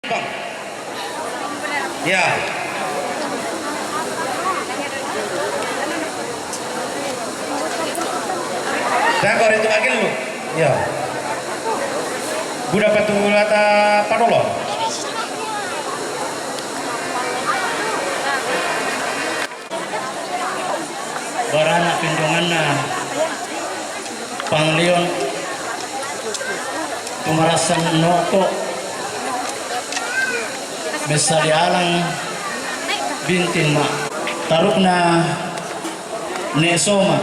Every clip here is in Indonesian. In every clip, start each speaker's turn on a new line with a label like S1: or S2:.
S1: Bang. Ya. Dakor itu akil lu. Ya. Budak patulata padolo. Baranak pinjonganna Panglion tumarasan noko besari alang bintin ma tarukna nesoma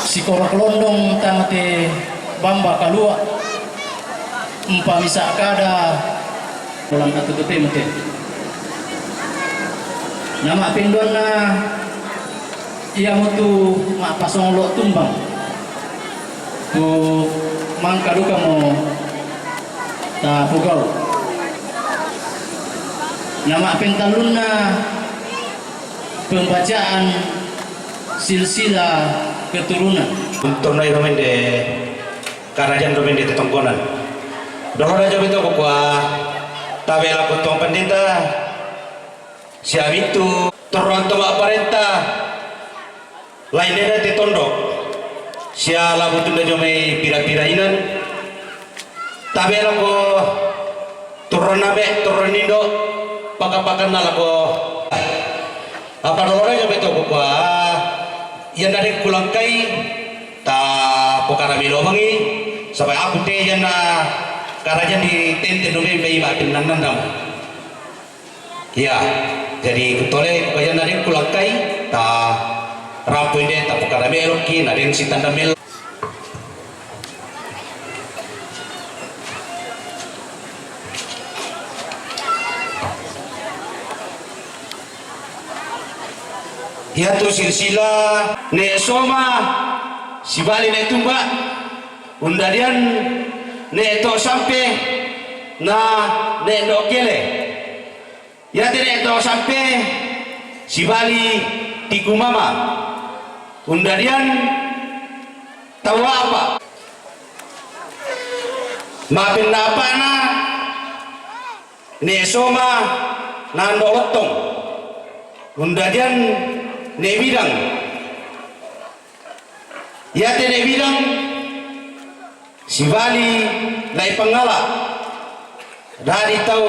S1: sikorok londong tamate bamba kalua misa kada ulang atututi mate nama pindona ia mutu mak pasong lo tumbang tu mangkadu kamu ta pugau nama pentalunna pembacaan silsilah keturunan
S2: untuk naik domain de karajan domain de tetongkonan dohora jabe to kwa tabela kutong pendeta siap itu toronto aparenta lainnya di tondok siala butuh jome pira-pira inan tabela ko turun nabe turun indo pakan-pakan nalako apa dorong jabe to ko yang dari kulangkai ta pokara bilomangi sampai aku teh yang karajan di tente dome bayi batin nandam ya jadi kutole yang dari kulangkai ta rampu ini tak pokara meloki naden si tanda mel ya tu silsilah ne soma sibali ne tumba undadian ne to sampai na ne dokele ya ne to sampai sibali tiku mama undadian tahu apa maafin apa na ne soma nando otong undadian ne bidang ya te ne bidang si Bali lai pengala dari tahu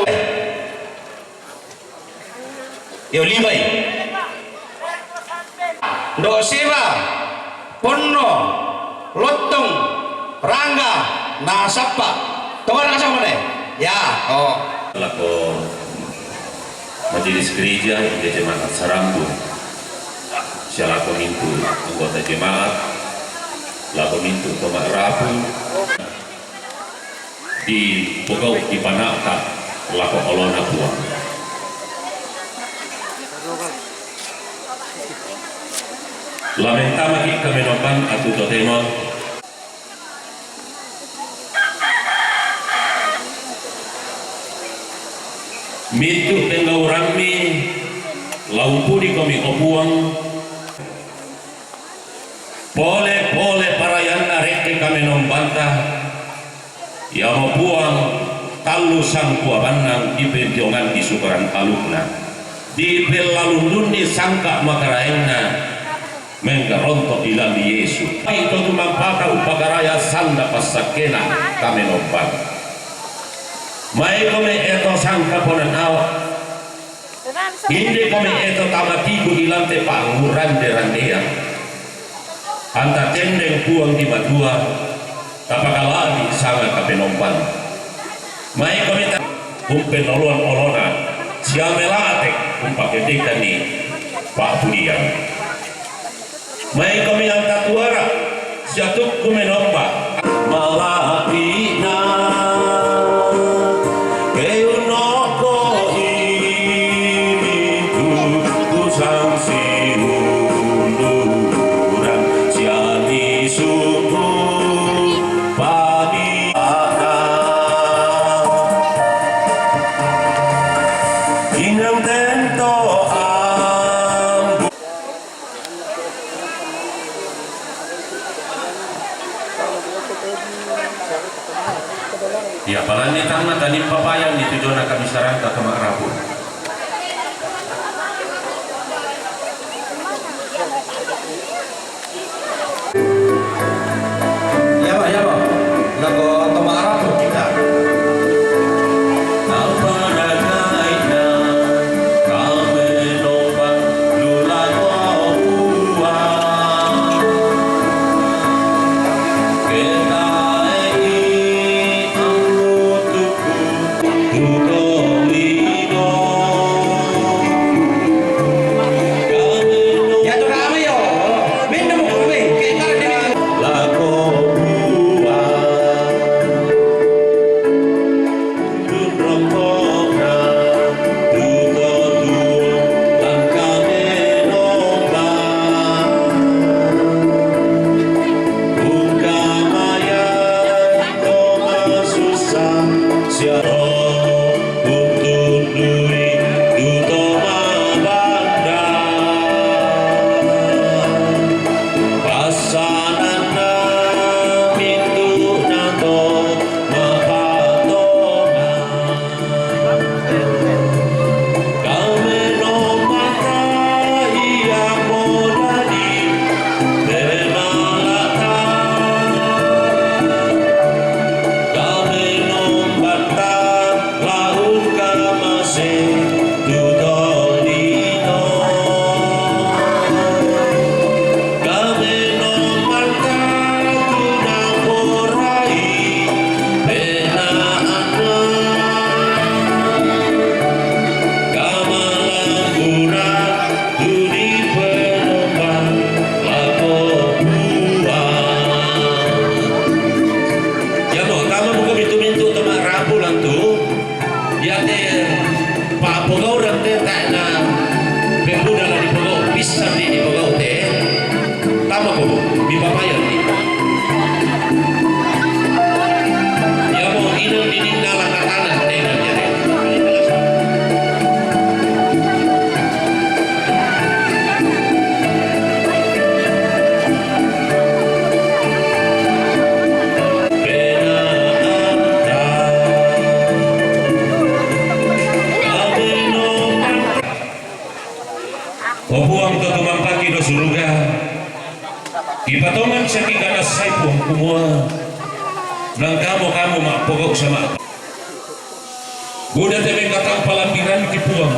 S2: yo limai do sewa ponno lotong rangga nasapa tawar kasih mana ya oh
S3: laku majelis gereja di jemaat Sarambu siapa mintu anggota jemaat laku mintu tomak rapu di pokok di panaka laku olona puang lamentama kita menopan atau totemo mintu pengaurami laupudi kami obuang pole parayan areke kami nombantah ya mau buang talu sang kuabanang di benjongan di sukaran talukna di belalundun di sangka makaraengna menggarontok ilami Yesus itu tumampaka upakaraya sanda pasakena kami nombang mai kami eto sangka ponan awak hindi kami eto tamatigo ilante panguran derandea anta tendeng puang di madua tapakalagi sangat kami nombang mai kami kumpen olon-olona siamelatek kumpakedekan ni Pak Budian mai kami angkat suara siatuk kumenomba malapina keunoko ini tu sangsi unduran siani suku padi inang tento Ya palanya tangan tadi papayan itu dona kami sarangka ke Makrabul.
S2: Ya Pak, lagu ke Makrabul kita.
S3: Obuang to tumampaki do surga. Ipatongan sa kikanas say puang kumua. Nang kamu mapogok sama. Buda teme katang palampiran ki puang.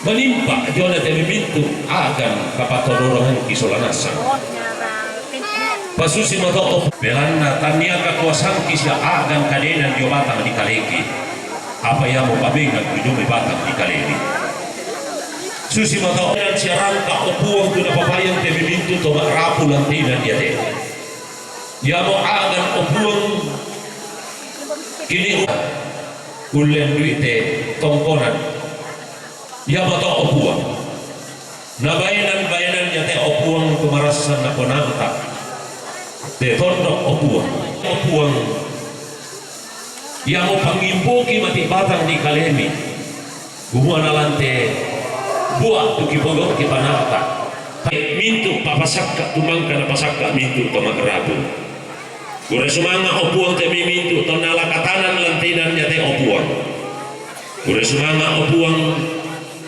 S3: Menimpa jona teme mintu agan kapatororongan ki solanasa. Pasusi moto belanna tania kakuasang kisya agan kadenan dio batang di kaleki. Apa yang mau pabengan ujung batang di kaleki. Susi moto dan siaran ka opuang tu na papayan teme mintu to rapu lantina dia de. Ya mo agan opuang kini ulen duite tongkonan. Ya mo to opuang. Na bayanan ya te opuang kumarasan na ponanta. De tondok opuang. Ya mo pangimpoki mati batang di kalemi. Gumuan alante buat tuki pogok ki panata mintu papasakka tumangka na pasakka mintu to magrabu gure sumanga opuang te mintu to nalakatanan lantinan nya te opuang gure sumanga opuang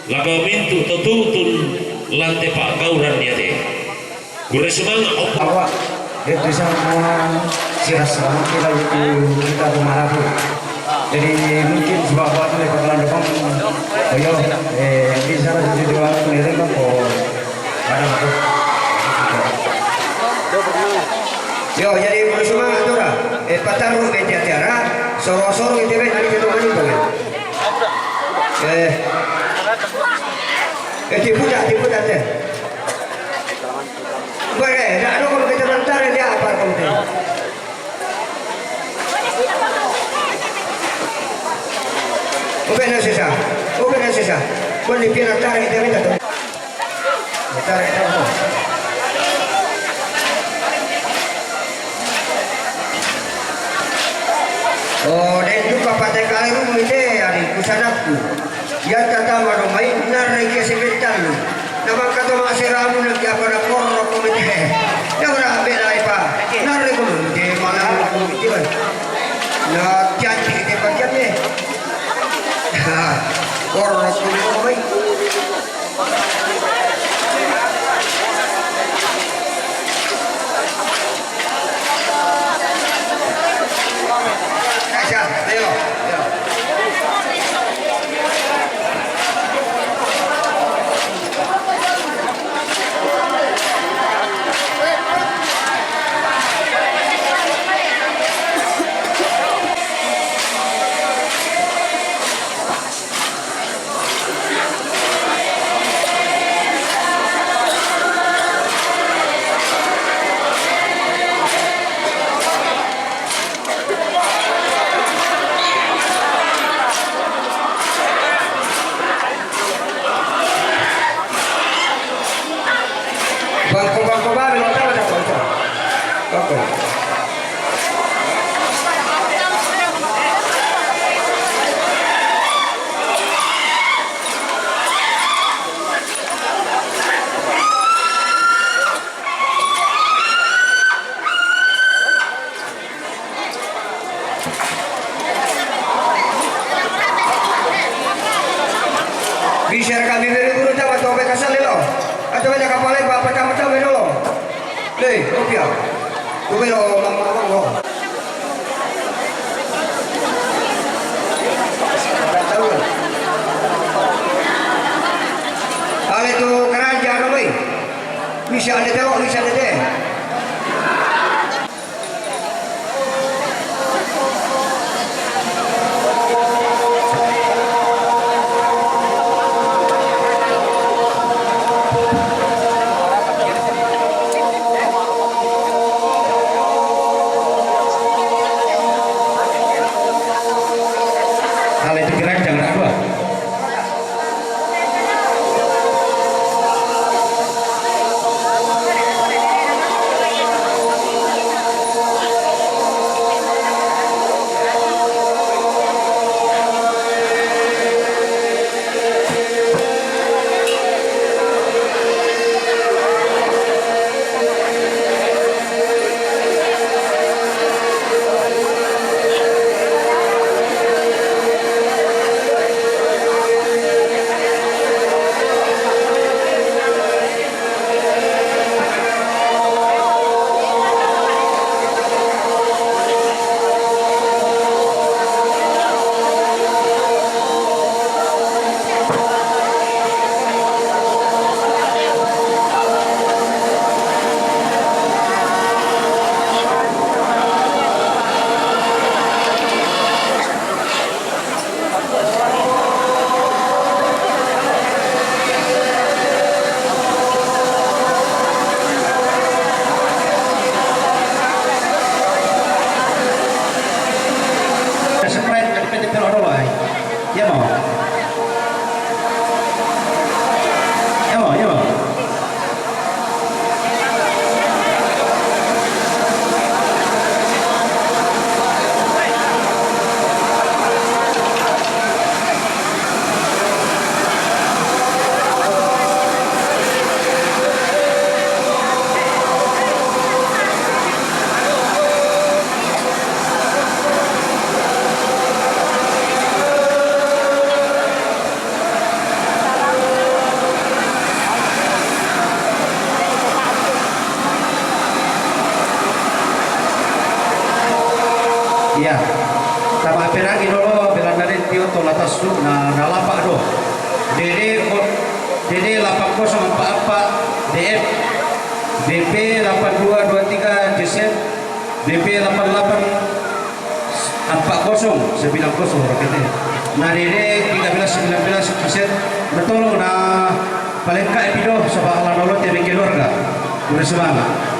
S3: lako mintu to tutun lante pak kauran nya te gure sumanga opuang
S4: itu sama sirasa kita itu kita Makrabul. Jadi mungkin sebab waktu di kota depan, di sana jadi dua keliling kan kadang tu. Yo jadi bersama tu lah. Pataru meja tiara, soro itu nanti kita mana boleh. Tipu dah deh. Boleh, dah ada kalau kita bentar dia apa kalau tu. Ubena sisa. Kau ni kena tarik dia minta tu. Tarik dia tu. Oh, dan juga pada kali rumah ini hari kusanakku. Ya kata malu main narai ke sebentar lu. Nama kata masih ramu lagi apa nak korok komite. Yang orang ambil apa? Narai komite malam komite. tuh. Bisa kami beri guru tahu atau mereka salilo atau mereka kapalai bapak tamu dulu. Leh, rupiah. Tuh lo mamang lo. Tahu kan? Hal itu kerajaan lo, bisa ada telok, bisa ada deh.
S2: Hal itu gerak jangan apa. Ya mau. Ya mau, ya mau. Iya, sama peragi dulu bilang dari tio to latas su na lapak do. DD 8044 DF DP 8223 JSET DP 8840 90 raketnya. Nah DD 1319 JSET betul na paling kaya pido sa bakalan dulu tebe keluarga. Udah semangat.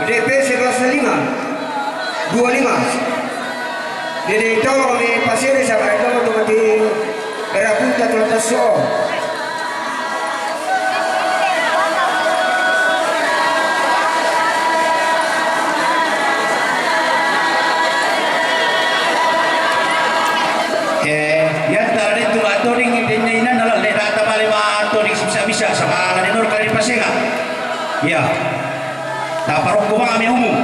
S4: DP 11.5 25 jadi tolong di pasir sama itu untuk di Berapunta terletak so.
S2: Yan tadi tu atoring idenya ina nala le data bale ma atoring bisa sa kala ni nor kali pasenga. Ya. Ta parok ko kami umum.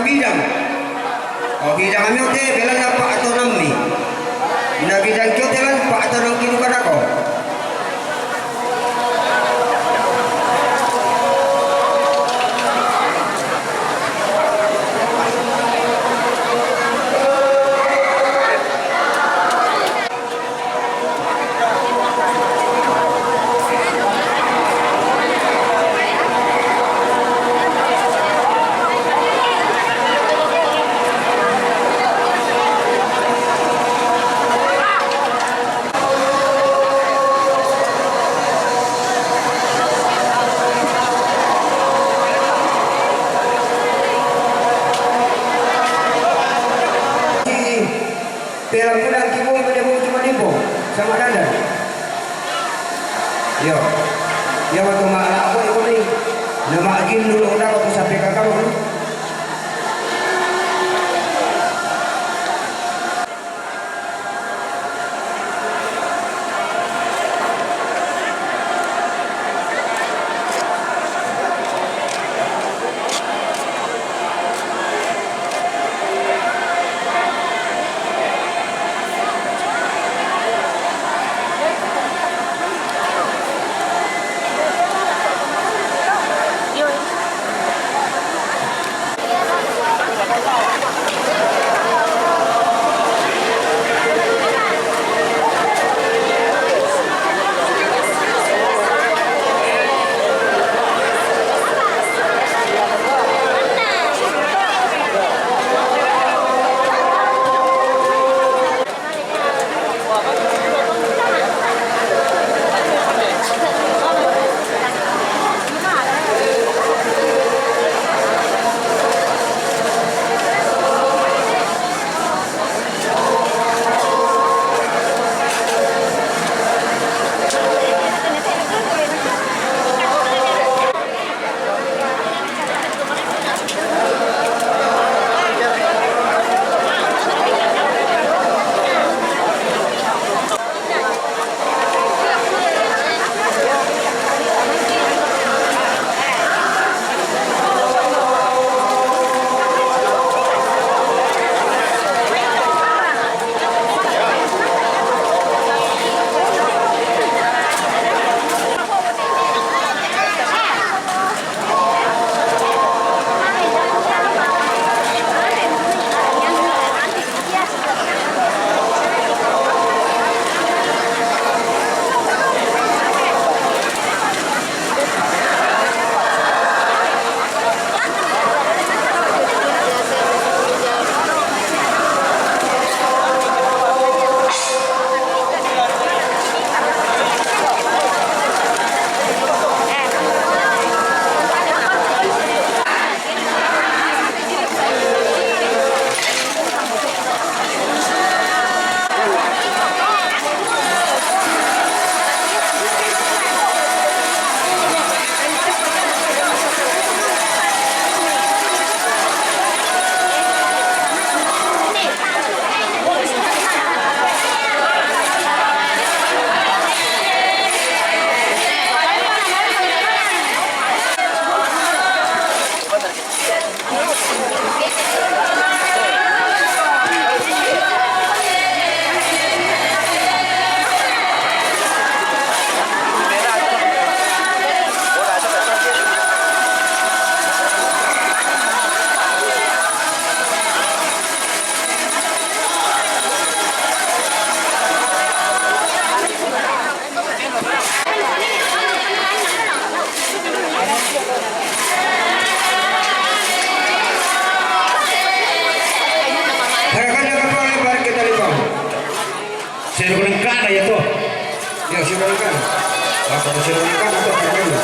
S4: Bidang. Oh bidang kami oke belan apa atau namni. Ina bidang kyo telan pak atau nang kinu kadako. Pelang bulan kibung pada mau cuma nipo sama dandan. Yo, ya waktu malah aku itu nih, nama agin dulu udah waktu sampai kakak dulu. Harakannya kapal lebar kita limpah.
S2: Saya udah kana ya tuh.
S4: Ya silakan. Apa silakan atau perlu?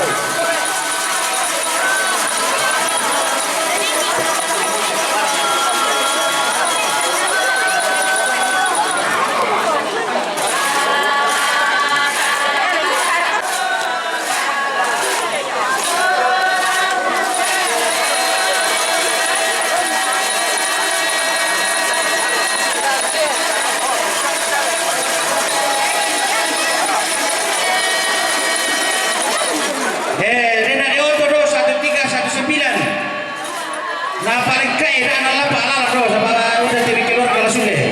S2: Rena de 8-2-1-3-1-9. Nah paling kaya na anak lapa alala do sama udah tiri keluar kalau sudah.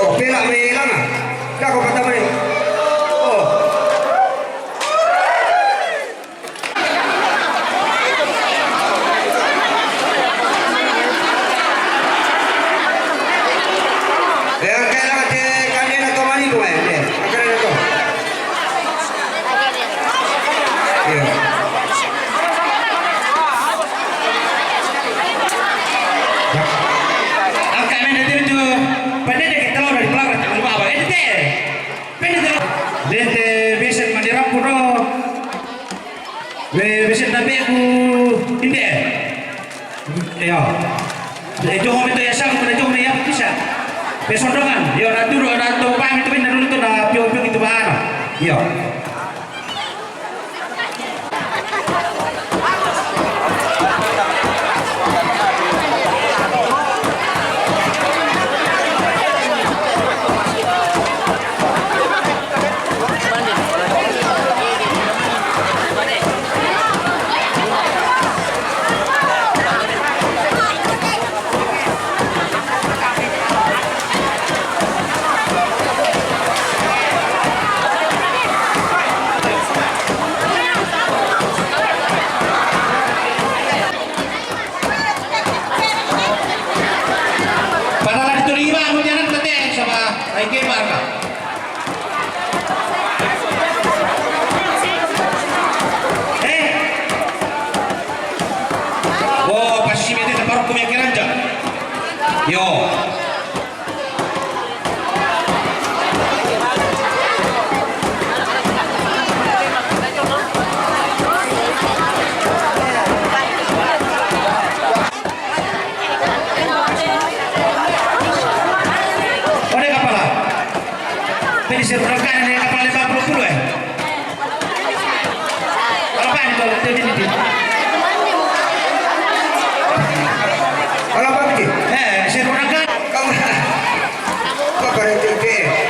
S4: Oh, pelak melang ah. Dah kau kata mana? Oh. Yang kaya nak kalian atau mani tu eh? Akan ada tu. Ya.
S2: Angkat main dari tu. Pada dia kita orang di pelawat tak lupa apa. Deh. Pada dia. Deh besok mandi rampu do. Besok nabi aku ini. Ya. Jom itu ya sang, jom ya bisa. Besok dongan. Ya ratu paham itu benar dulu tu dah pion itu bahan. Ya. Yo. Ada kapal lah. Tadi saya berangkat dengan kapal 50 eh. Apa itu? Ini.
S4: Kalau apa begini?
S2: Saya berangkat.
S4: Kau apa yang terjadi?